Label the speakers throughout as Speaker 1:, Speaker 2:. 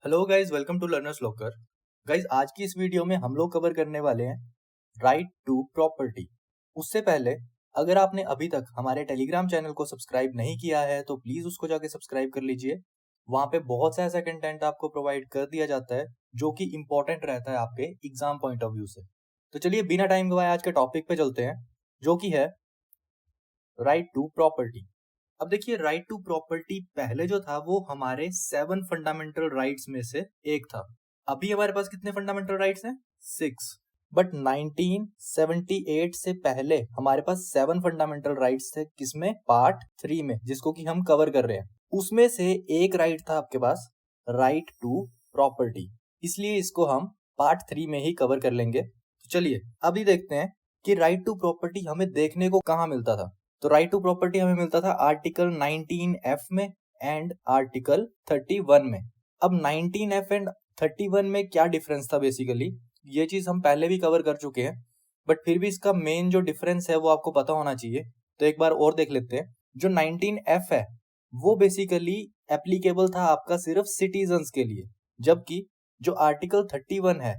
Speaker 1: Hello guys, welcome to learners locker. Guys, आज की इस वीडियो में हम लोग कवर करने वाले हैं राइट टू प्रॉपर्टी। उससे पहले अगर आपने अभी तक हमारे टेलीग्राम चैनल को सब्सक्राइब नहीं किया है तो प्लीज उसको जाके सब्सक्राइब कर लीजिए। वहां पे बहुत सा ऐसा कंटेंट आपको प्रोवाइड कर दिया जाता है जो कि इम्पोर्टेंट रहता है आपके एग्जाम पॉइंट ऑफ व्यू से। तो चलिए बिना टाइम गवाए आज के टॉपिक पे चलते हैं, जो कि है राइट टू प्रॉपर्टी। अब देखिए, राइट टू प्रॉपर्टी पहले जो था वो हमारे 7 फंडामेंटल राइट्स में से एक था। अभी हमारे पास कितने फंडामेंटल राइट्स हैं? 6। बट 1978 से पहले हमारे पास 7 फंडामेंटल राइट्स थे। किसमें? पार्ट 3 में, जिसको कि हम कवर कर रहे हैं। उसमें से एक राइट था आपके पास, राइट टू प्रॉपर्टी। इसलिए इसको हम पार्ट 3 में ही कवर कर लेंगे। तो चलिए अभी देखते हैं कि राइट टू प्रॉपर्टी हमें देखने को कहाँ मिलता था। तो राइट टू प्रॉपर्टी हमें मिलता था आर्टिकल 19F में एंड आर्टिकल 31 में। अब 19F एंड 31 में क्या डिफरेंस था? बेसिकली ये चीज हम पहले भी कवर कर चुके हैं, बट फिर भी इसका मेन जो डिफरेंस है वो आपको पता होना चाहिए। तो एक बार और देख लेते हैं। जो 19F है वो बेसिकली एप्लीकेबल था आपका सिर्फ सिटीजन्स के लिए, जबकि जो आर्टिकल 31 है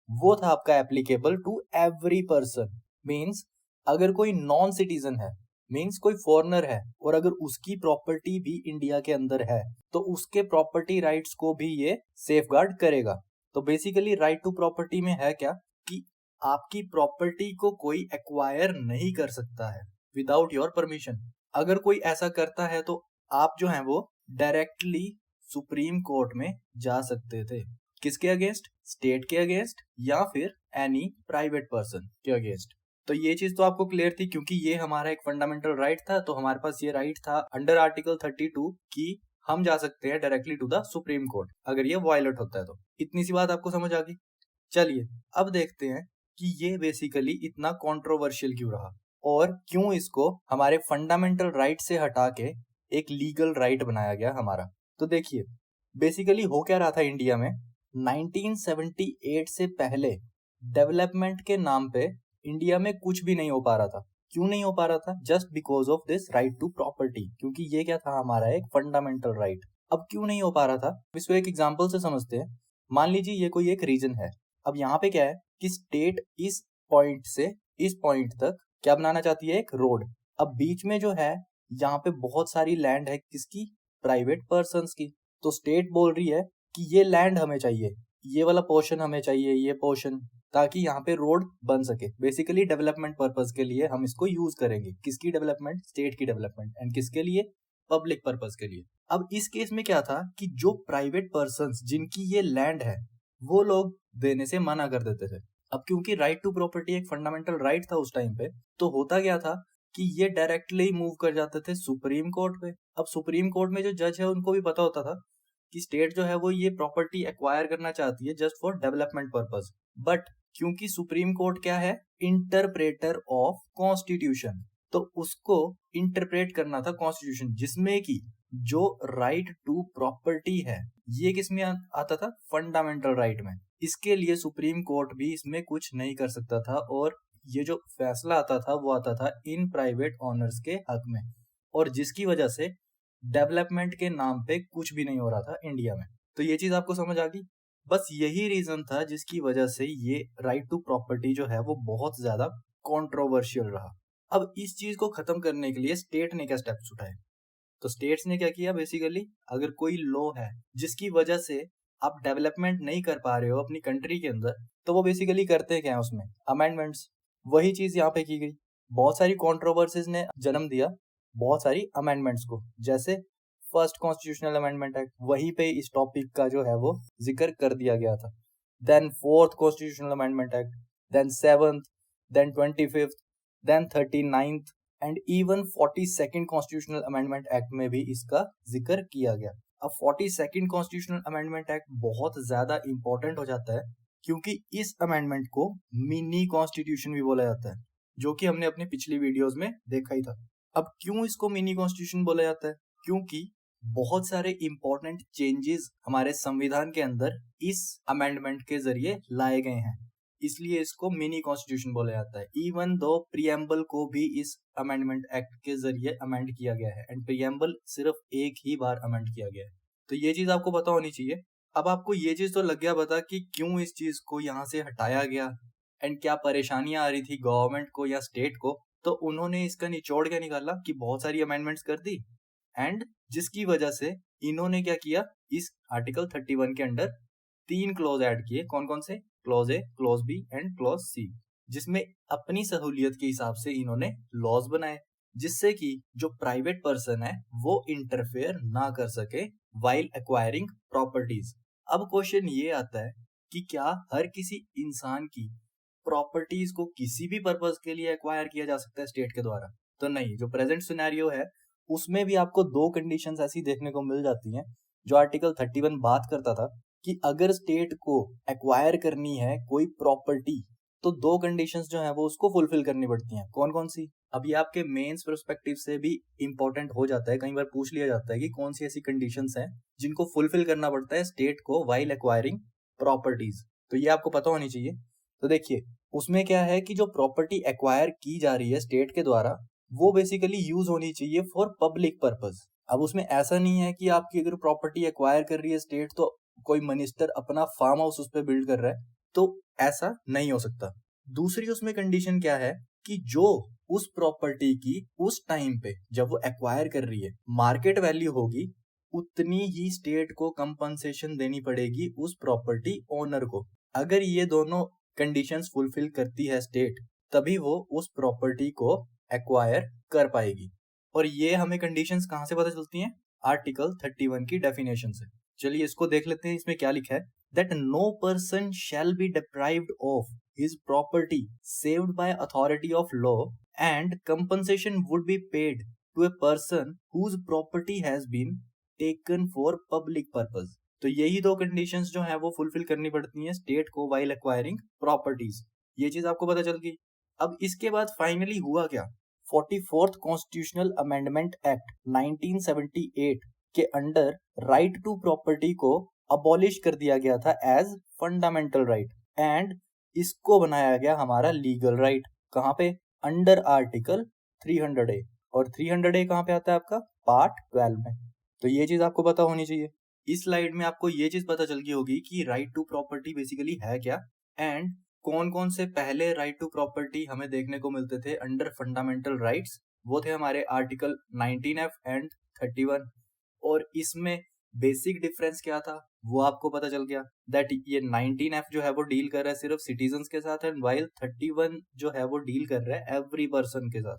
Speaker 1: वो था आपका applicable to every person. Means अगर कोई नॉन सिटीजन है, मीन्स कोई फॉरेनर है, और अगर उसकी प्रॉपर्टी भी इंडिया के अंदर है तो उसके प्रॉपर्टी राइट्स को भी ये सेफगार्ड करेगा। तो बेसिकली राइट टू प्रॉपर्टी में है क्या कि आपकी प्रॉपर्टी को कोई एक्वायर नहीं कर सकता है विदाउट योर परमिशन। अगर कोई ऐसा करता है तो आप जो है वो डायरेक्टली सुप्रीम कोर्ट में जा सकते थे। किसके अगेंस्ट? स्टेट के अगेंस्ट या फिर एनी प्राइवेट पर्सन के अगेंस्ट। तो ये चीज तो आपको क्लियर थी, क्योंकि ये हमारा एक फंडामेंटल राइट था। तो हमारे पास ये राइट था अंडर आर्टिकल 32 कि हम जा सकते हैं directly to the supreme court अगर ये वायलेट होता है तो। इतनी सी बात आपको समझ आ गई। चलिए अब देखते हैं कि ये बेसिकली इतना कंट्रोवर्शियल क्यों रहा और क्यों इसको हमारे फंडामेंटल राइट से हटा के एक लीगल राइट बनाया गया हमारा। तो देखिए बेसिकली हो क्या रहा था इंडिया में 1978 से पहले। डेवलपमेंट के नाम पे इंडिया में कुछ भी नहीं हो पा रहा था। क्यों नहीं हो पा रहा था? Just because of this right to property, क्योंकि ये क्या था? हमारा एक फंडामेंटल राइट। अब क्यों नहीं हो पा रहा था इसको एक एग्जांपल से समझते हैं। मान लीजिए ये कोई एक रीजन है। अब यहाँ पे क्या है कि स्टेट इस पॉइंट से इस पॉइंट तक क्या बनाना चाहती है? एक रोड। अब बीच में जो है यहाँ पे बहुत सारी लैंड है, किसकी? प्राइवेट पर्सन्स की। तो स्टेट बोल रही है कि ये लैंड हमें चाहिए, ये वाला पोर्शन हमें चाहिए, ये पोर्शन, ताकि यहाँ पे रोड बन सके। बेसिकली डेवलपमेंट पर्पस के लिए हम इसको यूज करेंगे। किसकी डेवलपमेंट? स्टेट की डेवलपमेंट। एंड किसके लिए? पब्लिक पर्पस के लिए। अब इस केस में क्या था कि जो प्राइवेट पर्सन्स जिनकी ये लैंड है वो लोग देने से मना कर देते थे। अब क्योंकि राइट टू प्रॉपर्टी एक फंडामेंटल राइट था उस टाइम पे, तो होता क्या था कि ये डायरेक्टली मूव कर जाते थे सुप्रीम कोर्ट पे। अब सुप्रीम कोर्ट में जो जज है उनको भी पता होता था कि स्टेट जो है वो ये प्रॉपर्टी एक्वायर करना चाहती है just for development purpose. But क्योंकि सुप्रीम कोर्ट क्या है? Interpreter of constitution. तो उसको इंटरप्रेट करना था कॉन्स्टिट्यूशन, जिसमें कि जो राइट टू प्रॉपर्टी है ये किस में आता था? फंडामेंटल राइट में। इसके लिए सुप्रीम कोर्ट भी इसमें कुछ नहीं कर सकता था, और ये जो फैसला आता था वो आता था इन प्राइवेट ऑनर्स के हक में, और जिसकी वजह से डेवलपमेंट के नाम पे कुछ भी नहीं हो रहा था इंडिया में। तो ये चीज आपको समझ आ गई। बस यही रीजन था जिसकी वजह से ये राइट टू प्रॉपर्टी जो है वो बहुत ज्यादा कंट्रोवर्शियल रहा। अब इस चीज को खत्म करने के लिए स्टेट ने क्या स्टेप्स उठाए? तो स्टेट्स ने क्या किया? बेसिकली अगर कोई लॉ है जिसकी वजह से आप डेवलपमेंट नहीं कर पा रहे हो अपनी कंट्री के अंदर, तो वो बेसिकली करते क्या है उसमें? अमेंडमेंट्स। वही चीज यहाँ पे की गई। बहुत सारी कॉन्ट्रोवर्सीज ने जन्म दिया बहुत सारी अमेंडमेंट्स को। जैसे फर्स्ट कॉन्स्टिट्यूशनल अमेंडमेंट एक्ट, वहीं पे इस टॉपिक का जो है वो जिक्र कर दिया गया था। Then fourth constitutional amendment act, then seventh, then 25th, then 39th and even 42nd constitutional amendment act में भी इसका जिक्र किया गया। अब 42nd कॉन्स्टिट्यूशनल अमेंडमेंट एक्ट बहुत ज्यादा इंपॉर्टेंट हो जाता है, क्योंकि इस अमेंडमेंट को मिनी कॉन्स्टिट्यूशन भी बोला जाता है, जो कि हमने अपनी पिछली वीडियोस में देखा ही था। अब क्यों इसको मिनी कॉन्स्टिट्यूशन बोला जाता है? क्योंकि बहुत सारे इंपॉर्टेंट चेंजेस हमारे संविधान के अंदर इस अमेंडमेंट के जरिए लाए गए हैं, इसलिए इसको मिनी कॉन्स्टिट्यूशन बोला जाता है। इवन दो प्रियम्बल को भी इस अमेंडमेंट एक्ट के जरिए अमेंड किया गया है, एंड प्रियम्बल सिर्फ एक ही बार अमेंड किया गया है। तो ये चीज आपको पता होनी चाहिए। अब आपको ये चीज तो लग गया पता कि क्यों इस चीज को यहाँ से हटाया गया एंड क्या परेशानियां आ रही थी गवर्नमेंट को या स्टेट को। तो उन्होंने इसका निचोड़ क्या निकाला कि बहुत सारी अमेंडमेंट्स कर दी एंड जिसकी वजह से इन्होंने क्या किया, इस आर्टिकल 31 के अंडर 3 क्लॉज ऐड किए। कौन कौन से? Clause A, clause B and clause C, जिसमें अपनी सहूलियत के हिसाब से इन्होंने लॉज बनाए जिससे कि जो प्राइवेट पर्सन है वो इंटरफेयर ना कर सके वाइल एक्वायरिंग प्रॉपर्टीज। अब क्वेश्चन ये आता है कि क्या हर किसी इंसान की प्रॉपर्टीज को किसी भी पर्पज के लिए एक्वायर किया जा सकता है स्टेट के द्वारा? तो नहीं। जो प्रेजेंट सिनेरियो है उसमें भी आपको दो कंडीशंस ऐसी देखने को मिल जाती हैं जो आर्टिकल 31 बात करता था कि अगर स्टेट को एक्वायर करनी है कोई प्रॉपर्टी तो दो कंडीशंस जो है वो उसको फुलफिल करनी पड़ती हैं। कौन कौन सी? अब ये आपके मेंस पर्सपेक्टिव से भी इंपॉर्टेंट हो जाता है, कई बार पूछ लिया जाता है कि कौन सी ऐसी कंडीशंस हैं जिनको फुलफिल करना पड़ता है स्टेट को वाइल एक्वायरिंग प्रॉपर्टीज। तो ये आपको पता होनी चाहिए। तो देखिए उसमें क्या है कि जो प्रॉपर्टी एक्वायर की जा रही है स्टेट के द्वारा वो बेसिकली यूज होनी चाहिए फॉर पब्लिक पर्पज। अब उसमें ऐसा नहीं है कि आपकी अगर प्रॉपर्टी एक्वायर कर रही है स्टेट तो कोई मिनिस्टर अपना फार्म हाउस उस पर बिल्ड कर रहा है, तो ऐसा नहीं हो सकता। दूसरी उसमें कंडीशन क्या है कि जो उस प्रॉपर्टी की उस टाइम पे जब वो एक्वायर कर रही है मार्केट वैल्यू होगी उतनी ही स्टेट को कंपनसेशन देनी पड़ेगी उस प्रॉपर्टी ओनर को। अगर ये दोनों कंडीशंस फुलफिल करती है स्टेट तभी वो उस प्रॉपर्टी को एक्वायर कर पाएगी। और ये हमें कंडीशंस कहां से पता चलती हैं? आर्टिकल 31 की डेफिनेशन से। चलिए इसको देख लेते हैं। इसमें क्या लिखा है? That no person shall be deprived of his property saved by authority of law and compensation would be paid to a person whose property has been taken for public purpose. तो यही दो कंडीशंस जो है वो fulfil करनी पड़ती हैं state को वाइल एक्वायरिंग प्रॉपर्टीज। ये चीज आपको पता चल गई। अब इसके बाद फाइनली हुआ क्या? 44th कॉन्स्टिट्यूशनल अमेंडमेंट एक्ट 1978 के अंडर राइट टू प्रॉपर्टी को अबॉलिश कर दिया गया था एज फंडामेंटल राइट एंड इसको बनाया गया हमारा लीगल राइट। कहाँ पे? Under article 300A। और 300A कहाँ पे आता है आपका? पार्ट 12 में। तो ये चीज आपको पता होनी चाहिए। इस स्लाइड में आपको ये चीज पता चल गई होगी कि राइट टू प्रॉपर्टी बेसिकली है क्या एंड कौन कौन से पहले राइट टू प्रॉपर्टी हमें देखने को मिलते थे अंडर फंडामेंटल राइट्स। वो थे हमारे आर्टिकल 19F एंड 31। और इसमें बेसिक डिफरेंस क्या था वो आपको पता चल गया दैट ये 19F जो है वो डील कर रहा है सिर्फ सिटीजन्स के साथ एंड वाइल 31 जो है वो डील कर रहा है एवरी पर्सन के साथ।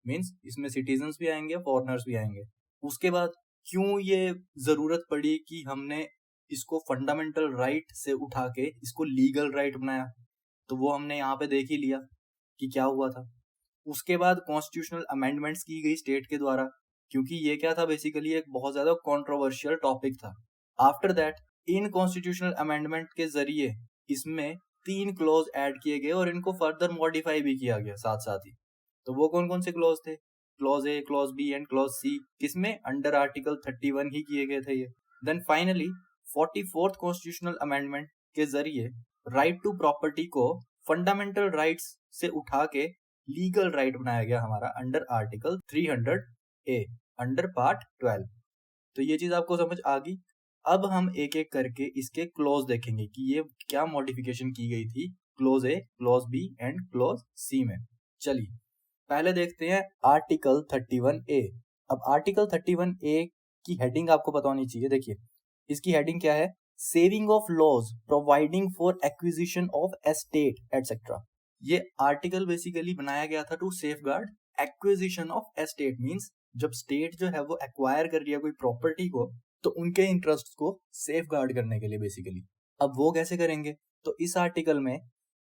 Speaker 1: मीन्स इसमें सिटीजन्स भी आएंगे फॉरेनर्स भी आएंगे। उसके बाद क्यों ये जरूरत पड़ी कि हमने इसको फंडामेंटल राइट से उठा के इसको लीगल राइट बनाया, तो वो हमने यहाँ पे देख ही लिया कि क्या हुआ था। उसके बाद कॉन्स्टिट्यूशनल अमेंडमेंट्स की गई स्टेट के द्वारा क्योंकि ये क्या था बेसिकली एक बहुत ज्यादा कंट्रोवर्शियल टॉपिक था। After that in constitutional amendment के जरिए इसमें 3 क्लॉज ऐड किए गए और इनको फर्दर मॉडिफाई भी किया गया साथ साथ ही। तो वो कौन कौन से क्लॉज थे? Clause A, clause B and clause C, किसमें? अंडर आर्टिकल 31 ही किए गए थे ये। Then finally 44th constitutional amendment के जरिए राइट टू प्रॉपर्टी को फंडामेंटल राइट्स से उठा के लीगल राइट बनाया गया हमारा under article 300A under part 12। तो ये चीज आपको समझ आ गई। अब हम एक एक करके इसके क्लॉज देखेंगे कि ये क्या मॉडिफिकेशन की गई थी clause A, clause B and clause C में। चलिए पहले देखते हैं आर्टिकल 31A। अब आर्टिकल 31A की हेडिंग आपको पता होनी चाहिए। देखिए इसकी हेडिंग क्या है? Saving of laws providing for acquisition of estate etcetera. ये आर्टिकल बेसिकली बनाया गया था to safeguard acquisition of estate. Means जब स्टेट जो है वो एक्वायर कर रही है कोई प्रॉपर्टी को तो उनके इंटरेस्ट को सेफगार्ड करने के लिए बेसिकली। अब वो कैसे करेंगे? तो इस आर्टिकल में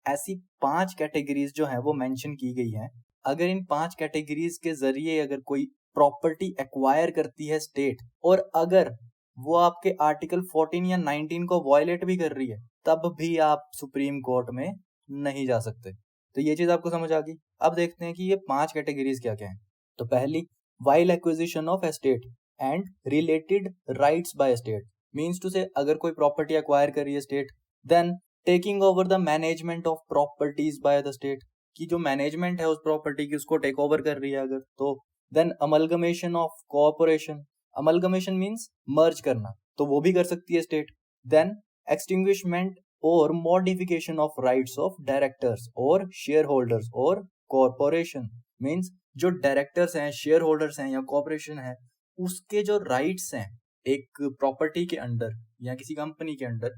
Speaker 1: ऐसी 5 कैटेगरीज जो है वो मेंशन की गई हैं। अगर इन 5 कैटेगरीज के जरिए अगर कोई प्रॉपर्टी एक्वायर करती है स्टेट और अगर वो आपके आर्टिकल 14 या 19 को वायलेट भी कर रही है तब भी आप सुप्रीम कोर्ट में नहीं जा सकते। तो ये चीज आपको समझ आ गई। अब देखते हैं कि ये 5 कैटेगरीज क्या क्या है। तो पहली, while acquisition of estate and related rights by state. Means to say अगर कोई प्रॉपर्टी एक्वायर कर रही है state, then taking over the management of properties by the state, की जो मैनेजमेंट है उस प्रॉपर्टी की उसको टेक ओवर कर रही है अगर तो। Then amalgamation of cooperation. Amalgamation means merge करना, तो वो भी कर सकती है स्टेट। देन एक्सटिंग्विशमेंट और modification of rights of directors और शेयर होल्डर्स और कॉरपोरेशन, मीन्स जो डायरेक्टर्स हैं, शेयर होल्डर्स हैं या कॉरपोरेशन है, उसके जो राइट्स हैं एक प्रॉपर्टी के अंडर या किसी कंपनी के अंडर,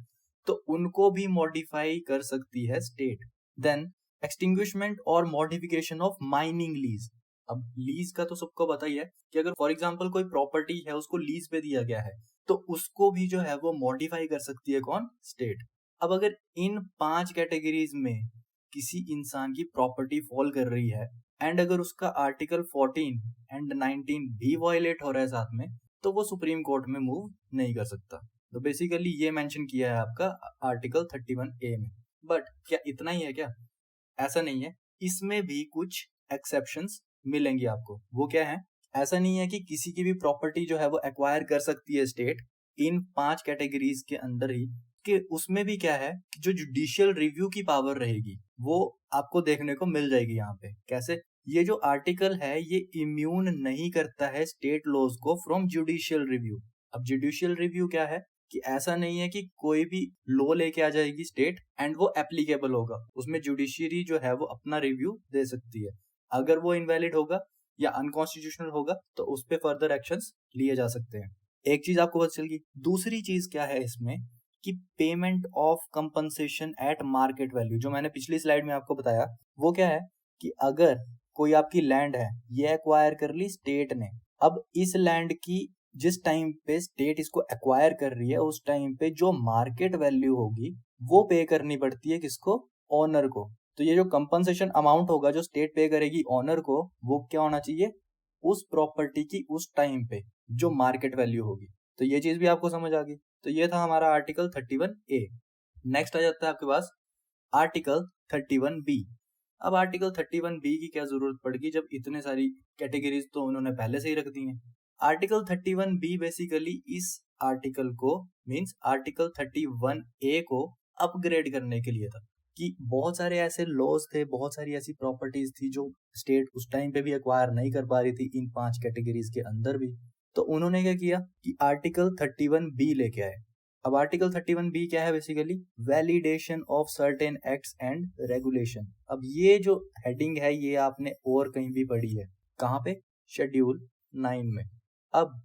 Speaker 1: तो उनको भी मॉडिफाई कर सकती है स्टेट। देन एक्सटिंग्विशमेंट और मॉडिफिकेशन ऑफ माइनिंग लीज। अब लीज का तो सबको पता ही है कि अगर फॉर एग्जांपल कोई प्रॉपर्टी है उसको लीज पे दिया गया है तो उसको भी जो है वो मॉडिफाई कर सकती है कौन? स्टेट। अब अगर इन 5 कैटेगरीज में किसी इंसान की प्रॉपर्टी फॉल कर रही है एंड अगर उसका आर्टिकल 14 एंड 19 भी वायलेट हो रहा है साथ में, तो वो सुप्रीम कोर्ट में मूव नहीं कर सकता। तो बेसिकली ये मेंशन किया है आपका आर्टिकल 31A में। बट क्या इतना ही है क्या? ऐसा नहीं है, इसमें भी कुछ एक्सेप्शंस मिलेंगे आपको। वो क्या है? ऐसा नहीं है कि किसी की भी प्रॉपर्टी जो है वो एक्वायर कर सकती है स्टेट इन 5 कैटेगरीज के अंदर ही, कि उसमें भी क्या है कि जो जुडिशियल रिव्यू की पावर रहेगी वो आपको देखने को मिल जाएगी यहाँ पे। कैसे? ये जो आर्टिकल है ये इम्यून नहीं करता है स्टेट लॉज को फ्रॉम जुडिशियल रिव्यू। अब जुडिशियल रिव्यू क्या है कि ऐसा नहीं है कि कोई भी लॉ लेके आ जाएगी स्टेट एंड वो एप्लीकेबल होगा, उसमें जुडिशियरी जो है वो अपना रिव्यू दे सकती है। अगर वो इनवैलिड होगा या अनकॉन्स्टिट्यूशनल होगा तो उस पर फर्दर एक्शंस लिए जा सकते हैं। एक चीज आपको पता चल गई। दूसरी चीज क्या है इसमें कि payment of compensation eight market value, जो मैंने पिछली स्लाइड में आपको बताया, वो क्या है कि अगर कोई आपकी लैंड है ये एक्वायर कर ली स्टेट ने, अब इस लैंड की जिस टाइम पे स्टेट इसको एक्वायर कर रही है उस टाइम पे जो मार्केट वैल्यू होगी वो पे करनी पड़ती है किसको? ओनर को। तो ये जो कंपनसेशन अमाउंट होगा जो स्टेट पे करेगी ओनर को, वो क्या होना चाहिए? उस प्रॉपर्टी की उस टाइम पे जो मार्केट वैल्यू होगी। तो ये चीज भी आपको समझ आ गई। तो ये था हमारा आर्टिकल 31A। नेक्स्ट आ जाता है आपके पास आर्टिकल 31B। अब आर्टिकल 31B की क्या जरूरत पड़ेगी जब इतने सारी कैटेगरीज तो उन्होंने पहले से ही रख दी हैं। आर्टिकल 31B बेसिकली इस आर्टिकल को मींस आर्टिकल 31A को अपग्रेड करने के लिए था कि बहुत सारे ऐसे लॉज थे, बहुत सारी ऐसी प्रॉपर्टीज थी जो स्टेट उस टाइम पे भी एक्वायर नहीं कर पा रही थी इन 5 कैटेगरीज के अंदर भी। तो उन्होंने क्या किया कि आर्टिकल 31B लेके आए। अब आर्टिकल 31B क्या है? Basically validation of certain acts and regulation. अब ये जो हेडिंग है ये आपने और कहीं भी पढ़ी है। कहाँ पे? शेड्यूल 9 में। अब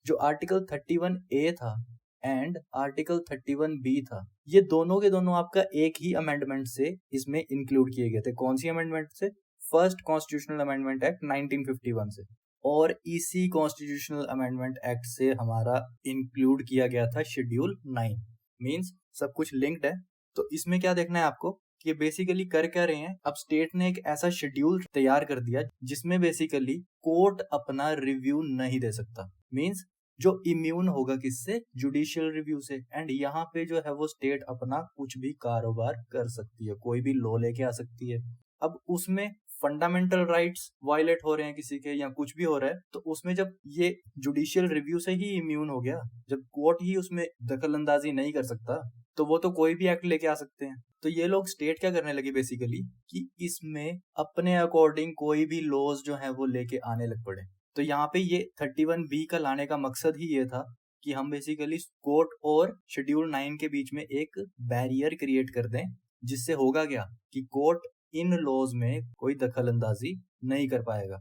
Speaker 1: जो आर्टिकल 31A था एंड आर्टिकल 31B था, ये दोनों के दोनों आपका एक ही अमेंडमेंट से इसमें इंक्लूड किए गए थे। कौन सी अमेंडमेंट से? फर्स्ट कॉन्स्टिट्यूशनल अमेंडमेंट एक्ट 1951 से। और इसी कॉन्स्टिट्यूशनल अमेंडमेंट एक्ट से हमारा इंक्लूड किया गया था शेड्यूल 9। मींस सब कुछ लिंक्ड है। तो इसमें क्या देखना है आपको कि बेसिकली कर क्या रहे हैं? अब स्टेट ने एक ऐसा शेड्यूल तैयार कर दिया जिसमें बेसिकली कोर्ट अपना रिव्यू नहीं दे सकता। मींस जो इम्यून होगा किससे? जुडिशियल रिव्यू से। एंड यहाँ पे जो है वो स्टेट अपना कुछ भी कारोबार कर सकती है, कोई भी लॉ लेके आ सकती है। अब उसमें फंडामेंटल राइट्स वायलेट हो रहे हैं किसी के या कुछ भी हो रहा है, तो उसमें जब ये जुडिशियल रिव्यू से ही इम्यून हो गया, जब कोर्ट ही उसमें दखल अंदाजी नहीं कर सकता, तो वो तो कोई भी एक्ट लेके आ सकते हैं। तो ये लोग स्टेट क्या करने लगे बेसिकली कि इसमें अपने अकॉर्डिंग कोई भी लॉज जो है वो लेके आने लग पड़े। तो यहाँ पे ये 31B का लाने का मकसद ही ये था कि हम बेसिकली कोर्ट और शेड्यूल 9 के बीच में एक बैरियर क्रिएट कर दें, जिससे होगा क्या कि कोर्ट इन लॉज में कोई दखल अंदाजी नहीं कर पाएगा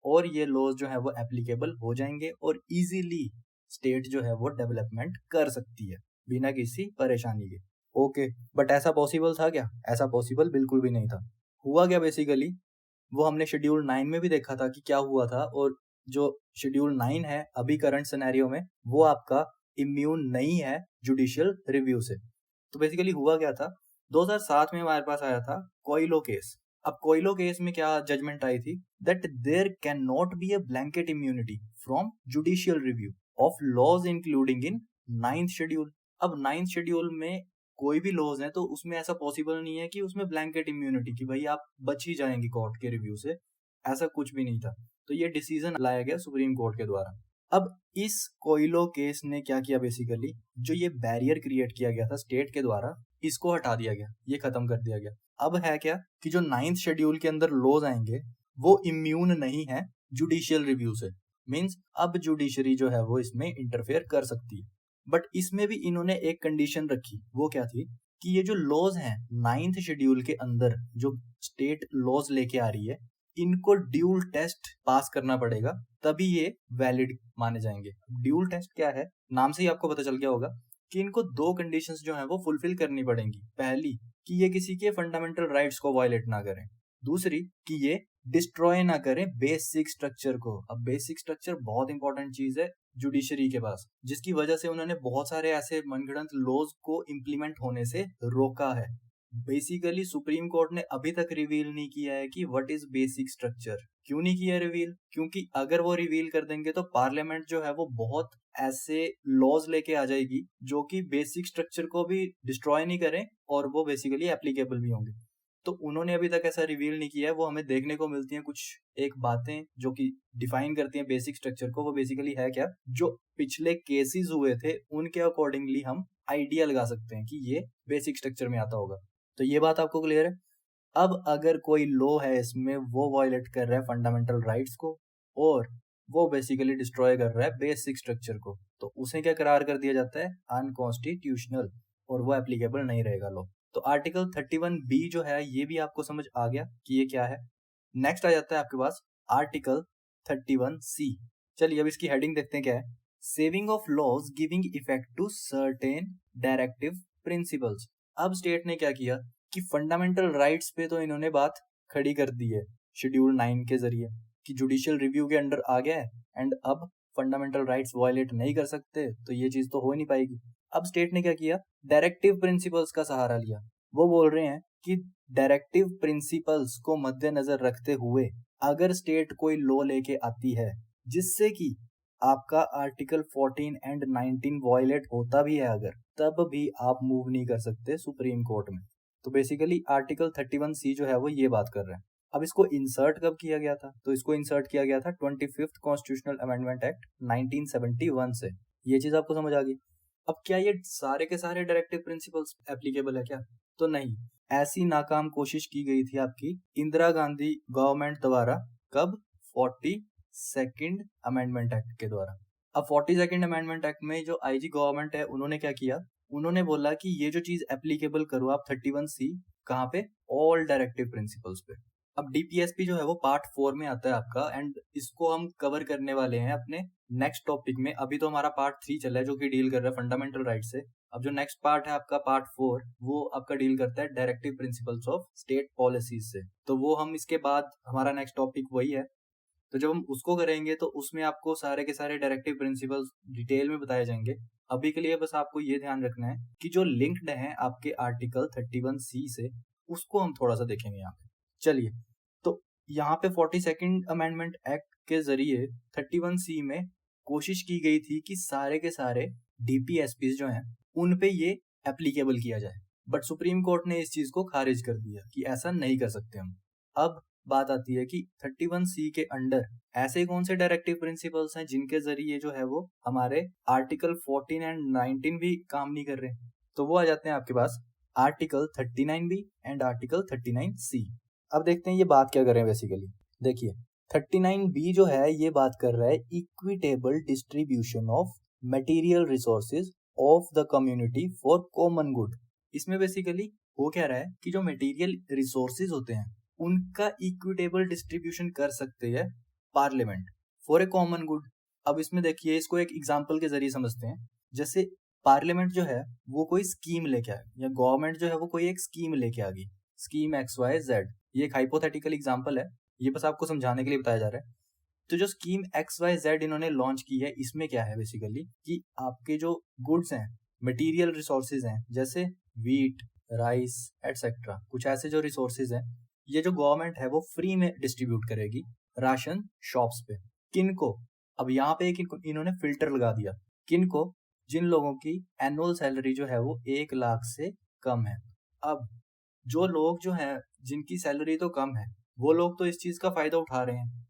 Speaker 1: और ये लॉज जो है वो एप्लीकेबल हो जाएंगे और इजीली स्टेट जो है वो डेवलपमेंट कर सकती है बिना किसी परेशानी के। ओके, बट ऐसा पॉसिबल था क्या? ऐसा पॉसिबल बिल्कुल भी नहीं था। हुआ क्या बेसिकली, वो हमने शेड्यूल 9 में भी देखा था कि क्या हुआ था। और जो शेड्यूल 9 है अभी करंट सिनेरियो में, वो आपका इम्यून नहीं है जुडिशियल रिव्यू से। तो बेसिकली हुआ क्या था, 2007 में हमारे पास आया था कोयलो केस। अब कोयलो केस में क्या जजमेंट आई थी? That there can not be a blanket immunity from judicial review of laws including in 9th schedule. अब 9th शेड्यूल में कोई भी लॉज है तो उसमें ऐसा पॉसिबल नहीं है कि उसमें ब्लैंकेट इम्यूनिटी की भाई आप बच ही जाएंगे कोर्ट के रिव्यू से, ऐसा कुछ भी नहीं था। तो ये डिसीजन लाया गया सुप्रीम कोर्ट के द्वारा। अब इस कोयलो केस ने क्या किया बेसिकली, जो ये बैरियर क्रिएट किया गया था स्टेट के द्वारा, इसको हटा दिया गया, ये खत्म कर दिया गया। अब है क्या कि जो 9th शेड्यूल के अंदर लॉज आएंगे वो इम्यून नहीं है जुडिशियल रिव्यू से। मींस अब जुडिशरी जो है वो इसमें इंटरफेयर कर सकती है। बट इसमें भी इन्होंने एक कंडीशन रखी, वो क्या थी कि ये जो लॉज हैं 9th शेड्यूल के अंदर जो स्टेट लॉज लेके आ रही है, इनको ड्यूल टेस्ट पास करना पड़ेगा, तभी ये वैलिड माने जाएंगे। ड्यूल टेस्ट क्या है, नाम से ही आपको पता चल गया होगा कि इनको दो कंडीशंस जो हैं वो फुलफिल करनी पड़ेंगी। पहली कि ये किसी के फंडामेंटल राइट्स को वायलेट ना करें, दूसरी कि ये डिस्ट्रॉय ना करें बेसिक स्ट्रक्चर को। अब बेसिक स्ट्रक्चर बहुत इंपॉर्टेंट चीज है जुडिशरी के पास, जिसकी वजह से उन्होंने बहुत सारे ऐसे मनगढ़ंत लॉज को इम्प्लीमेंट होने से रोका है। बेसिकली सुप्रीम कोर्ट ने अभी तक रिवील नहीं किया है कि व्हाट इज बेसिक स्ट्रक्चर। क्यों नहीं किया रिवील? क्योंकि अगर वो रिवील कर देंगे तो पार्लियामेंट जो है वो बहुत ऐसे लॉज लेके आ जाएगी जो कि बेसिक स्ट्रक्चर को भी डिस्ट्रॉय नहीं करें और वो बेसिकली एप्लीकेबल भी होंगे। तो उन्होंने अभी तक ऐसा रिवील नहीं किया है। वो हमें देखने को मिलती हैं कुछ एक बातें जो कि डिफाइन करती हैं बेसिक स्ट्रक्चर को। वो बेसिकली है क्या, जो पिछले केसेस हुए थे उनके अकॉर्डिंगली हम आइडिया लगा सकते हैं कि ये बेसिक स्ट्रक्चर में आता होगा। तो ये बात आपको क्लियर है। अब अगर कोई लॉ है इसमें वो वायलेट कर रहा है फंडामेंटल राइट्स को और वो बेसिकली डिस्ट्रॉय कर रहा है बेसिक स्ट्रक्चर को, तो उसे क्या करार कर दिया जाता है, अनकॉन्स्टिट्यूशनल, और वो एप्लीकेबल नहीं रहेगा लॉ। तो आर्टिकल 31B जो है ये भी आपको समझ आ गया कि ये क्या है। नेक्स्ट आ जाता है आपके पास आर्टिकल 31C। चलिए अब इसकी हेडिंग देखते हैं क्या है। Saving of laws giving effect to certain directive principles. अब स्टेट ने क्या किया कि फंडामेंटल राइट्स पे तो इन्होंने बात खड़ी कर दी है शेड्यूल 9 के जरिए कि जुडिशियल रिव्यू के अंडर आ गया है एंड अब फंडामेंटल राइट्स वायलेट नहीं कर सकते, तो ये चीज तो हो नहीं पाएगी। अब स्टेट ने क्या किया, डायरेक्टिव प्रिंसिपल्स का सहारा लिया। वो बोल रहे हैं कि डायरेक्टिव प्रिंसिपल्स को मद्देनजर रखते हुए अगर स्टेट कोई लॉ लेके आती है जिससे कि आपका आर्टिकल 14 एंड 19 वायलेट होता भी है अगर, तब भी आप मूव नहीं कर सकते सुप्रीम कोर्ट में। तो बेसिकली आर्टिकल 31C जो है वो ये बात कर रहे हैं। अब इसको इंसर्ट कब किया गया था, तो इसको इंसर्ट किया गया था 25th कॉन्स्टिट्यूशनल अमेंडमेंट एक्ट 1971 से। ये चीज आपको समझ आ गई। अब क्या ये सारे के सारे डायरेक्टिव प्रिंसिपल्स एप्लीकेबल है क्या, तो नहीं। ऐसी नाकाम कोशिश की गई थी आपकी इंदिरा गांधी गवर्नमेंट द्वारा, कब, 42nd अमेंडमेंट एक्ट के द्वारा। अब 42nd अमेंडमेंट एक्ट में जो आईजी गवर्नमेंट है उन्होंने क्या किया, उन्होंने बोला कि ये जो चीज एप्लीकेबल करो आप 31C, कहाँ पे, ऑल डायरेक्टिव प्रिंसिपल्स पे। अब डीपीएसपी जो है वो पार्ट 4 में आता है आपका एंड इसको हम कवर करने वाले हैं अपने नेक्स्ट टॉपिक में। अभी तो हमारा पार्ट 3 चला है जो कि डील कर रहा है फंडामेंटल राइट से। अब जो नेक्स्ट पार्ट है आपका पार्ट 4, वो आपका डील करता है directive principles of state policies से। तो वो हम इसके बाद हमारा नेक्स्ट टॉपिक वही है। तो जब हम उसको करेंगे तो उसमें आपको सारे के सारे डायरेक्टिव प्रिंसिपल्स डिटेल में बताए जाएंगे। अभी के लिए बस आपको ये ध्यान रखना है कि जो लिंक्ड है आपके आर्टिकल 31C से, उसको हम थोड़ा सा देखेंगे यहाँ पे। चलिए, तो यहाँ पे 42nd अमेंडमेंट एक्ट के जरिए 31C में कोशिश की गई थी कि सारे के सारे डीपीएसपी जो हैं उन पे ये एप्लीकेबल किया जाए, बट सुप्रीम कोर्ट ने इस चीज को खारिज कर दिया कि ऐसा नहीं कर सकते हम। अब बात आती है कि 31C के अंडर ऐसे कौन से डायरेक्टिव प्रिंसिपल्स हैं जिनके जरिए जो है वो हमारे आर्टिकल 14 एंड 19 भी काम नहीं कर रहे। तो वो आ जाते हैं आपके पास article 39B and article 39C। अब देखते हैं ये बात क्या कर रहे हैं बेसिकली। देखिए 39B जो है ये बात कर रहा है equitable distribution of material resources of the community for common good. इसमें बेसिकली वो कह रहा है कि जो मटेरियल रिसोर्सेज होते हैं उनका इक्विटेबल डिस्ट्रीब्यूशन कर सकते हैं parliament for a common good. अब इसमें देखिए इसको एक एग्जांपल के जरिए समझते हैं। जैसे पार्लियामेंट जो है वो कोई स्कीम लेके आए या गवर्नमेंट जो है वो कोई एक स्कीम लेके आ गई, स्कीम XYZ। ये एक हाइपोथेटिकल एग्जांपल है, ये बस आपको समझाने के लिए बताया जा रहा है। तो जो स्कीम XYZ इन्होंने लॉन्च की है इसमें क्या है बेसिकली कि आपके जो गुड्स हैं, मटेरियल रिसोर्सेज हैं, जैसे वीट, राइस एटसेट्रा, कुछ ऐसे जो रिसोर्सेज हैं, ये जो गवर्नमेंट है वो फ्री में डिस्ट्रीब्यूट करेगी राशन शॉप्स पे। किनको, अब यहाँ पे एक इन्होंने फिल्टर लगा दिया, किनको, जिन लोगों की एनुअल सैलरी जो है वो 1 लाख से कम है। अब जो लोग जो हैं जिनकी सैलरी तो कम है वो लोग तो इस चीज का फायदा उठा रहे हैं,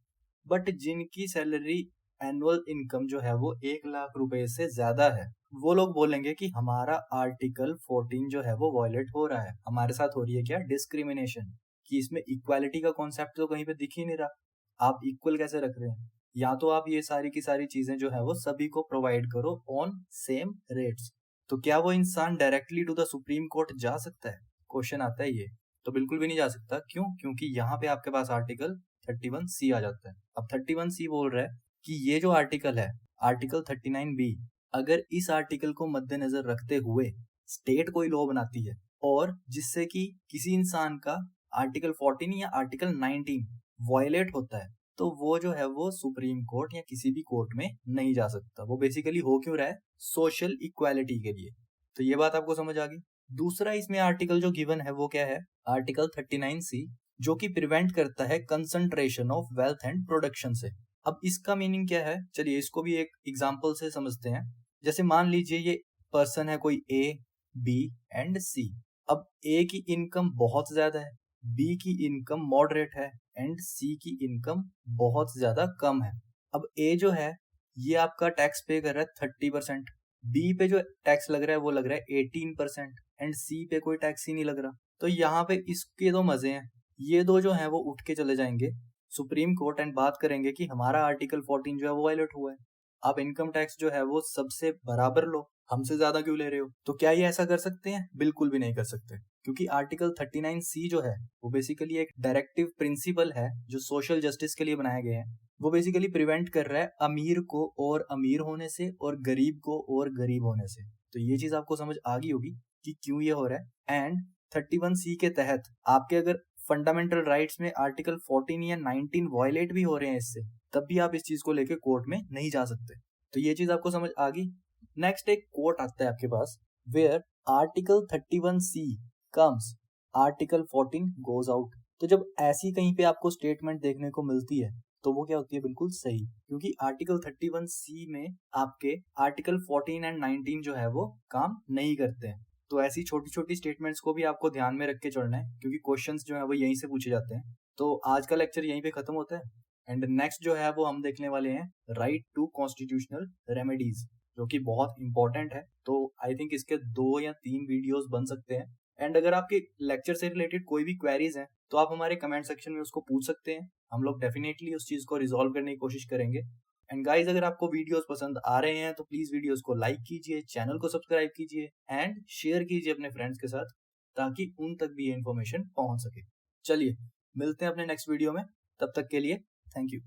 Speaker 1: बट जिनकी सैलरी एनुअल इनकम जो है वो 1 लाख रुपए से ज्यादा है, वो लोग बोलेंगे कि हमारा आर्टिकल 14 जो है वो वायलेट हो रहा है, हमारे साथ हो रही है क्या, डिस्क्रिमिनेशन, कि इसमें इक्वालिटी का कॉन्सेप्ट तो कहीं पे दिख ही नहीं रहा, आप इक्वल कैसे रख रहे हैं। या तो आप ये सारी की सारी चीजें जो है वो सभी को प्रोवाइड करो ऑन सेम रेट्स। तो क्या वो इंसान directly to the supreme court जा सकता है? क्वेश्चन आता है ये। तो बिल्कुल भी नहीं जा सकता। क्यों? क्योंकि यहाँ पे आपके पास आर्टिकल 31C आ जाता है। अब 31C बोल रहा है कि ये जो आर्टिकल है, आर्टिकल 39B, अगर इस आर्टिकल को मद्देनजर रखते हुए स्टेट कोई लॉ बनाती है और जिससे कि किसी इंसान का आर्टिकल 14 या आर्टिकल 19 वायलेट होता है, तो वो जो है वो सुप्रीम कोर्ट या किसी भी कोर्ट में नहीं जा सकता। वो बेसिकली हो क्यों रहा है? सोशल इक्वालिटी के लिए। तो ये बात आपको समझ आ गई। दूसरा इसमें आर्टिकल जो गिवन है वो क्या है? आर्टिकल 39C, जो कि प्रिवेंट करता है concentration of wealth and production से। अब इसका मीनिंग क्या है? चलिए इसको भी एक एग्जाम्पल से समझते हैं। जैसे मान लीजिए ये पर्सन है कोई A, B एंड C। अब A की इनकम बहुत ज्यादा है, B की इनकम मॉडरेट है एंड C की इनकम बहुत ज्यादा कम है। अब A जो है ये आपका टैक्स पे कर रहा है 30%, B पे जो टैक्स लग रहा है वो लग रहा है 18% एंड C पे कोई टैक्स ही नहीं लग रहा। तो यहाँ पे इसके दो मजे हैं। ये दो जो है वो उठ के चले जाएंगे सुप्रीम कोर्ट एंड बात करेंगे कि हमारा आर्टिकल 14 जो है वो वायलेट हुआ है, आप इनकम टैक्स जो है वो सबसे बराबर लो, हमसे ज्यादा क्यों ले रहे हो? तो क्या ये ऐसा कर सकते हैं? बिल्कुल भी नहीं कर सकते, क्योंकि आर्टिकल 39C जो है वो बेसिकली एक डायरेक्टिव प्रिंसिपल है जो सोशल जस्टिस के लिए बनाया गया है। वो बेसिकली प्रिवेंट कर रहा है अमीर को और अमीर होने से और गरीब को और गरीब होने से। तो ये चीज आपको समझ आ गई होगी कि क्यों ये हो रहा है। एंड 31C के तहत आपके अगर फंडामेंटल राइट्स में आर्टिकल 14 या 19 वायलेट भी हो रहे हैं इससे, तब भी आप इस चीज को लेके कोर्ट में नहीं जा सकते। तो ये चीज आपको समझ आ गई। नेक्स्ट एक कोर्ट आता है आपके पास, where article 31C comes, article 14 goes out. तो जब ऐसी कहीं पे आपको स्टेटमेंट देखने को मिलती है तो वो क्या होती है? बिल्कुल सही, क्योंकि आर्टिकल 31C में आपके आर्टिकल 14 एंड 19 जो है वो काम नहीं करते हैं। तो ऐसी छोटी छोटी स्टेटमेंट्स को भी आपको ध्यान में रख के चलना है, क्योंकि क्वेश्चंस जो है वो यहीं से पूछे जाते हैं। तो आज का लेक्चर यहीं पे खत्म होता है एंड नेक्स्ट जो है वो हम देखने वाले हैं राइट टू कॉन्स्टिट्यूशनल रेमेडीज, जो कि बहुत इंपॉर्टेंट है। तो आई थिंक इसके 2 या 3 वीडियोस बन सकते हैं। एंड अगर आपके लेक्चर से रिलेटेड कोई भी क्वेरीज हैं तो आप हमारे कमेंट सेक्शन में उसको पूछ सकते हैं, हम लोग डेफिनेटली उस चीज को रिजॉल्व करने की कोशिश करेंगे। एंड गाइज अगर आपको वीडियोस पसंद आ रहे हैं तो प्लीज वीडियोस को लाइक कीजिए, चैनल को सब्सक्राइब कीजिए एंड शेयर कीजिए अपने फ्रेंड्स के साथ, ताकि उन तक भी ये इन्फॉर्मेशन पहुंच सके। चलिए मिलते हैं अपने नेक्स्ट वीडियो में, तब तक के लिए थैंक यू।